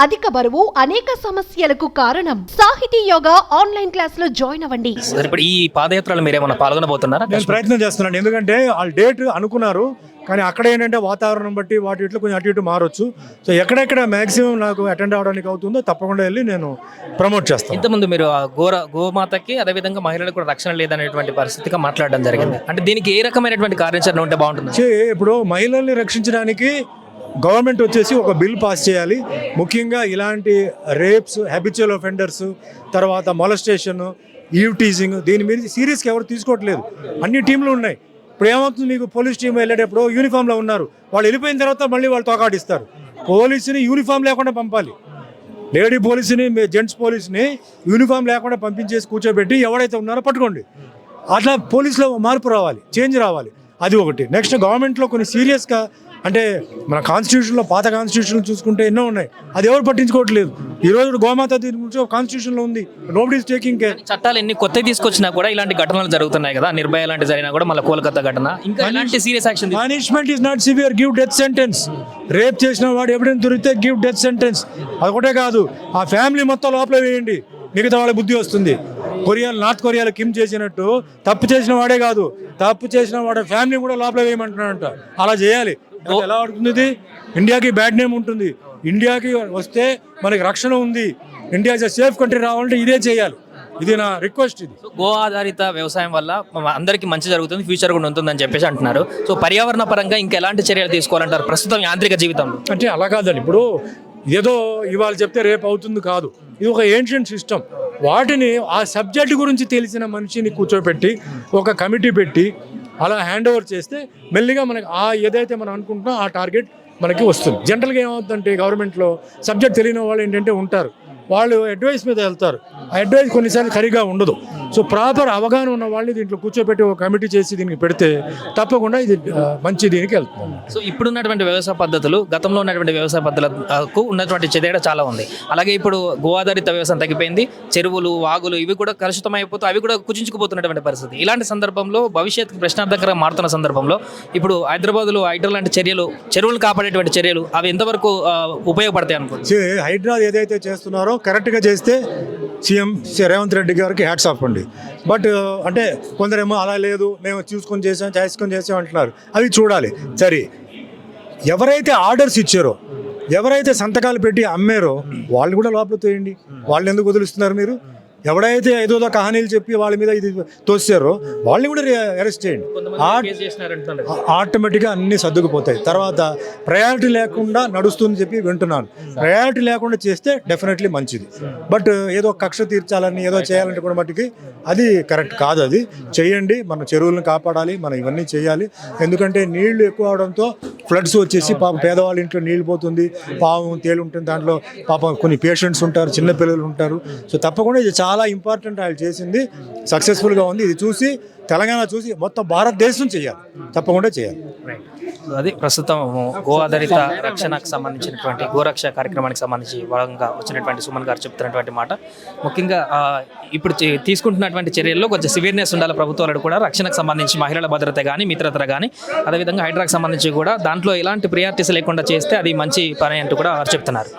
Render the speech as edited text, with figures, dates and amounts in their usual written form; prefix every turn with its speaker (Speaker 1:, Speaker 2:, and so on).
Speaker 1: అధిక బరువు అనేక సమస్యలకు కారణం సాహితీ యోగా ఆన్లైన్ క్లాస్ లో జాయిన్ అవ్వండి.
Speaker 2: ఇప్పుడు ఈ పాదయాత్రలో మీరేమన్నా పాల్గొనబోతున్నారా?
Speaker 3: నేను ప్రయత్నం చేస్తున్నాను, ఎందుకంటే వాళ్ళు డేట్ అనుకున్నారు కానీ అక్కడ ఏంటంటే వాతావరణం బట్టి వాటి ఇట్లా కొంచెం అటు ఇటు మారొచ్చు. సో ఎక్కడెక్కడ మ్యాక్సిమం నాకు అటెండ్ అవడానికి అవుతుందో తప్పకుండా వెళ్ళి నేను ప్రమోట్ చేస్తాను.
Speaker 2: ఇంతకుముందు మీరు గోమాతకి అదేవిధంగా మహిళలకు కూడా రక్షణ లేదనేటువంటి పరిస్థితిగా మాట్లాడడం జరిగింది. అంటే దీనికి ఏ రకమైనటువంటి కార్యాచరణ ఉంటే బాగుంటుంది?
Speaker 3: ఇప్పుడు మహిళల్ని రక్షించడానికి గవర్నమెంట్ వచ్చేసి ఒక బిల్ పాస్ చేయాలి. ముఖ్యంగా ఇలాంటి రేప్స్, హ్యాబిచువల్ ఒఫెండర్స్, తర్వాత మొలస్టేషన్, ఈవ్ టీజింగ్, దీని మీద సీరియస్గా ఎవరు తీసుకోవట్లేదు. అన్ని టీంలు ఉన్నాయి. ఇప్పుడు ఏమవుతుంది, మీకు పోలీస్ టీం వెళ్ళేటప్పుడు యూనిఫామ్లో ఉన్నారు, వాళ్ళు వెళ్ళిపోయిన తర్వాత మళ్ళీ వాళ్ళు తోకాడిస్తారు. పోలీసుని యూనిఫామ్ లేకుండా పంపాలి. లేడీ పోలీసుని, జెంట్స్ పోలీసుని యూనిఫామ్ లేకుండా పంపించేసి కూర్చోబెట్టి ఎవరైతే ఉన్నారో పట్టుకోండి. అట్లా పోలీసులో మార్పు రావాలి, చేంజ్ రావాలి. అది ఒకటి. నెక్స్ట్ గవర్నమెంట్లో కొన్ని సీరియస్గా, అంటే మన కాన్స్టిట్యూషన్లో, పాత కాన్స్టిట్యూషన్ చూసుకుంటే ఎన్నో ఉన్నాయి, అది ఎవరు పట్టించుకోవట్లేదు. ఈ రోజు గోమాత దీని గురించి కాన్స్టిట్యూషన్లో ఉంది, నోబడీ ఈస్ టేకింగ్ కేర్.
Speaker 2: చట్టాలు ఎన్ని కొత్తవి తీసుకొచ్చినా కూడా ఇలాంటి ఘటనలు జరుగుతున్నాయి కదా, నిర్భయ లాంటి జరిగినా కూడా, మళ్ళీ కోల్కతా ఘటన, ఇంకా ఇలాంటి serious action.
Speaker 3: Punishment is not severe, give death sentence. Rape చేసిన వాడు ఎవిడెన్స్ దొరికితే గివ్ డెత్ సెంటెన్స్. అదొకటే కాదు, ఆ ఫ్యామిలీ మొత్తం లోపల వేయండి, మిగతా వాళ్ళ బుద్ధి వస్తుంది. నార్త్ కొరియాలో కిమ్ చేసినట్టు తప్పు చేసిన వాడే కాదు, తప్పు చేసిన వాడి ఫ్యామిలీ కూడా లోపల వేయమంటున్నాడంట. అలా చేయాలి. ఎలా ఆడుతుంది ఇది? ఇండియాకి బ్యాడ్ నేమ్ ఉంటుంది. ఇండియాకి వస్తే మనకి రక్షణ ఉంది, ఇండియా సేఫ్ కంట్రీ రావాలంటే ఇదే చేయాలి. ఇది నా రిక్వెస్ట్. ఇది
Speaker 2: గో ఆధారిత వ్యవసాయం వల్ల అందరికీ మంచి జరుగుతుంది, ఫ్యూచర్ కూడా ఉంటుందని చెప్పేసి అంటున్నారు. సో పర్యావరణ పరంగా ఇంకా ఎలాంటి చర్యలు తీసుకోవాలంటారు ప్రస్తుతం యాంత్రిక జీవితంలో?
Speaker 3: అంటే అలా కాదండి, ఇప్పుడు ఏదో ఇవాళ చెప్తే రేపు అవుతుంది కాదు. ఇది ఒక ఏన్షియంట్ సిస్టమ్. వాటిని ఆ సబ్జెక్ట్ గురించి తెలిసిన మనిషిని కూర్చోబెట్టి ఒక కమిటీ పెట్టి అలా హ్యాండ్ ఓవర్ చేస్తే మెల్లిగా మనకి ఏదైతే మనం అనుకుంటున్నామో ఆ టార్గెట్ మనకి వస్తుంది. జనరల్గా ఏమవుతుందంటే గవర్నమెంట్లో సబ్జెక్ట్ తెలియని వాళ్ళు ఏంటంటే ఉంటారు, వాళ్ళు అడ్వైస్ మీద వెళ్తారు. ఆ అడ్వైస్ కొన్నిసార్లు సరిగా ఉండదు. సో ప్రాపర్ అవగాహన ఉన్న వాళ్ళని దీంట్లో కూర్చోబెట్టి ఒక కమిటీ చేసి దీనికి పెడితే తప్పకుండా ఇది మంచి దీనికి వెళ్తుంది.
Speaker 2: సో ఇప్పుడున్నటువంటి వ్యవసాయ పద్ధతులు గతంలో ఉన్నటువంటి వ్యవసాయ పద్ధతులకు ఉన్నటువంటి తేడా చాలా ఉంది. అలాగే ఇప్పుడు గో ఆధారిత వ్యవసాయం తగ్గిపోయింది, చెరువులు, వాగులు ఇవి కూడా కలుషితమైపోతూ అవి కూడా కుచించుకుపోతున్నటువంటి పరిస్థితి. ఇలాంటి సందర్భంలో భవిష్యత్తు ప్రశ్నార్థకరంగా మారుతున్న సందర్భంలో ఇప్పుడు హైదరాబాద్లో హైడ్రా లాంటి చర్యలు, చెరువులు కాపాడేటువంటి చర్యలు అవి ఎంతవరకు ఉపయోగపడతాయి అనుకుంటున్నారు?
Speaker 3: హైడ్రా ఏదైతే చేస్తున్నారో కరెక్ట్గా చేస్తే సీఎం రేవంత్ రెడ్డి గారికి హ్యాట్స్ ఆఫ్ అండి. బట్ అంటే కొందరేమో అలా లేదు, మేము చేసుకొని చేసాం అంటున్నారు. అవి చూడాలి. సరే, ఎవరైతే ఆర్డర్స్ ఇచ్చారో, ఎవరైతే సంతకాలు పెట్టి అమ్మారో వాళ్ళు కూడా లోపల తోయండి. వాళ్ళు ఎందుకు వదిలిస్తున్నారు మీరు? ఎవడైతే ఏదో కహానీలు చెప్పి వాళ్ళ మీద ఇది తోసారో వాళ్ళని కూడా అరెస్ట్ చేయండి. ఆటోమేటిక్గా అన్నీ సర్దుకుపోతాయి. తర్వాత ప్రయారిటీ లేకుండా నడుస్తుందని చెప్పి వింటున్నాను. ప్రయారిటీ లేకుండా చేస్తే డెఫినెట్లీ మంచిది. బట్ ఏదో కక్ష తీర్చాలని ఏదో చేయాలంటే కూడా మట్టుకి అది కరెక్ట్ కాదు. అది చేయండి, మన చెరువులను కాపాడాలి, మనం ఇవన్నీ చేయాలి. ఎందుకంటే నీళ్లు ఎక్కువ అవడంతో ఫ్లడ్స్ వచ్చేసి పాపం పేదవాళ్ళ ఇంట్లో నీళ్ళు పోతుంది, పాపం తేలు ఉంటుంది, దాంట్లో పాపం కొన్ని పేషెంట్స్ ఉంటారు, చిన్నపిల్లలు ఉంటారు. సో తప్పకుండా ఇది చాలా ఇంపార్టెంట్. ఆయన చేసింది సక్సెస్ఫుల్గా ఉంది. ఇది చూసి తెలంగాణ చూసి మొత్తం భారతదేశం చేయాలి, తప్పకుండా చేయాలి.
Speaker 2: అది ప్రస్తుతం గో ఆధారిత రక్షణకు సంబంధించినటువంటి గోరక్ష కార్యక్రమానికి సంబంధించి భాగంగా వచ్చినటువంటి సుమన్ గారు చెప్తున్నటువంటి మాట. ముఖ్యంగా ఇప్పుడు తీసుకుంటున్నటువంటి చర్యల్లో కొంచెం సివియర్నెస్ ఉండాలి ప్రభుత్వాలు కూడా. రక్షణకు సంబంధించి మహిళల భద్రత కానీ, మిత్రత కానీ, అదేవిధంగా హైడ్రాకు సంబంధించి కూడా దాంట్లో ఎలాంటి ప్రియారిటీస్ లేకుండా చేస్తే అది మంచి పని అంటూ కూడా వారు చెప్తున్నారు.